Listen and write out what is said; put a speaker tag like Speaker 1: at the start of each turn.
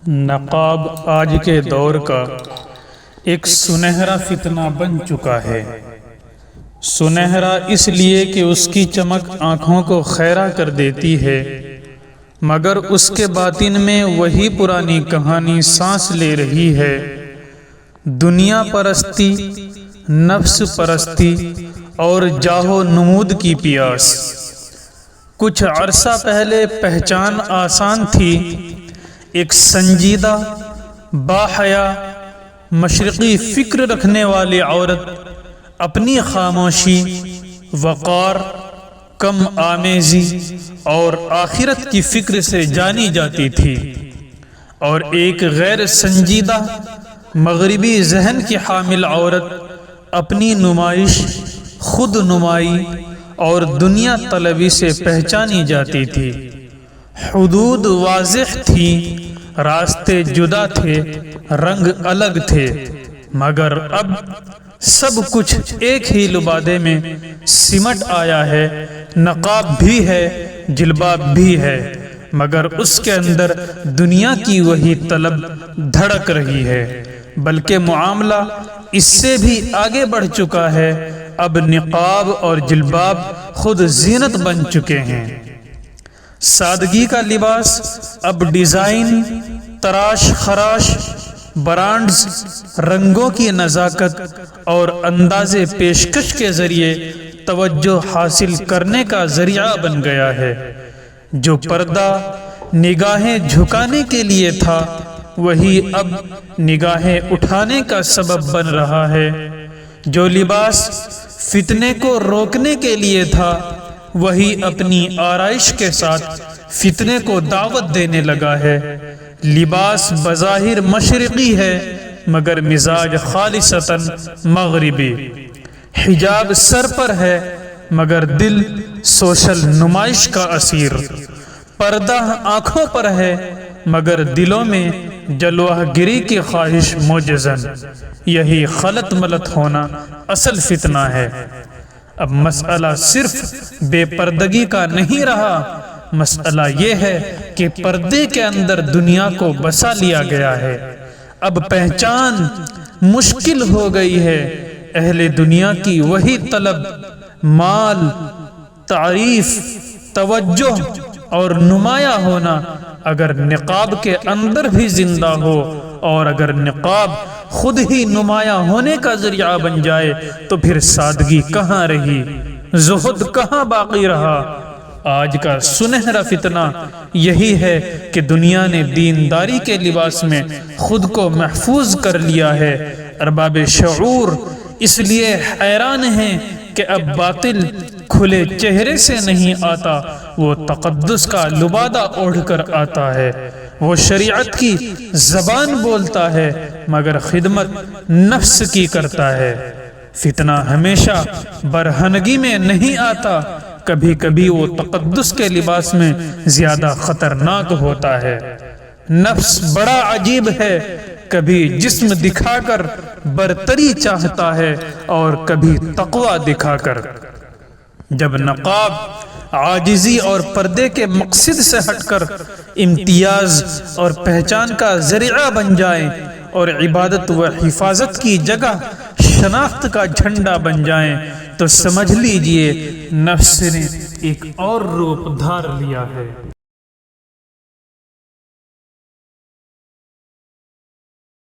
Speaker 1: نقاب آج کے دور کا ایک سنہرا فتنہ بن چکا ہے۔ سنہرا اس لیے کہ اس کی چمک آنکھوں کو خیرہ کر دیتی ہے، مگر اس کے باطن میں وہی پرانی کہانی سانس لے رہی ہے۔ دنیا پرستی، نفس پرستی اور جاہ و نمود کی پیاس۔ کچھ عرصہ پہلے پہچان آسان تھی، ایک سنجیدہ، باحیا، مشرقی فکر رکھنے والی عورت اپنی خاموشی، وقار، کم آمیزی اور آخرت کی فکر سے جانی جاتی تھی، اور ایک غیر سنجیدہ مغربی ذہن کی حامل عورت اپنی نمائش، خود نمائی اور دنیا طلبی سے پہچانی جاتی تھی۔ حدود واضح تھی، راستے جدا تھے، رنگ الگ تھے، مگر اب سب کچھ ایک ہی لبادے میں سمٹ آیا ہے۔ نقاب بھی ہے، جلباب بھی ہے، مگر اس کے اندر دنیا کی وہی طلب دھڑک رہی ہے۔ بلکہ معاملہ اس سے بھی آگے بڑھ چکا ہے۔ اب نقاب اور جلباب خود زینت بن چکے ہیں۔ سادگی کا لباس اب ڈیزائن، تراش خراش، برانڈز، رنگوں کی نزاکت اور انداز پیشکش کے ذریعے توجہ حاصل کرنے کا ذریعہ بن گیا ہے۔ جو پردہ نگاہیں جھکانے کے لیے تھا، وہی اب نگاہیں اٹھانے کا سبب بن رہا ہے۔ جو لباس فتنے کو روکنے کے لیے تھا، وہی اپنی آرائش کے ساتھ فتنے کو دعوت دینے لگا ہے۔ لباس بظاہر مشرقی ہے، مگر مزاج خالصتاً مغربی۔ حجاب سر پر ہے، مگر دل سوشل نمائش کا اسیر۔ پردہ آنکھوں پر ہے، مگر دلوں میں جلوہ گری کی خواہش موجزن۔ یہی خلط ملط ہونا اصل فتنہ ہے۔ اب مسئلہ صرف بے پردگی کا نہیں رہا، مسئلہ یہ ہے کہ پردے کے اندر دنیا کو بسا لیا گیا ہے۔ اب پہچان مشکل ہو گئی ہے۔ اہل دنیا کی وہی طلب، مال، تعریف، توجہ اور نمایاں ہونا اگر نقاب کے اندر بھی زندہ ہو، اور اگر نقاب خود ہی نمایاں ہونے کا ذریعہ بن جائے، تو پھر سادگی کہاں رہی، زہد کہاں باقی رہا؟ آج کا سنہرا فتنہ یہی ہے کہ دنیا نے دینداری کے لباس میں خود کو محفوظ کر لیا ہے۔ ارباب شعور اس لیے حیران ہیں کہ اب باطل کھلے چہرے سے نہیں آتا، وہ تقدس کا لبادہ اوڑھ کر آتا ہے۔ وہ شریعت کی زبان بولتا ہے، مگر خدمت نفس کی کرتا ہے۔ فتنہ ہمیشہ برہنگی میں نہیں آتا، کبھی کبھی وہ تقدس کے لباس میں زیادہ خطرناک ہوتا ہے۔ نفس بڑا عجیب ہے، کبھی جسم دکھا کر برتری چاہتا ہے اور کبھی تقوی دکھا کر۔ جب نقاب عاجزی اور پردے کے مقصد سے ہٹ کر امتیاز اور پہچان کا ذریعہ بن جائیں، اور عبادت و حفاظت کی جگہ شناخت کا جھنڈا بن جائیں، تو سمجھ لیجئے نفس نے ایک اور روپ دھار لیا ہے۔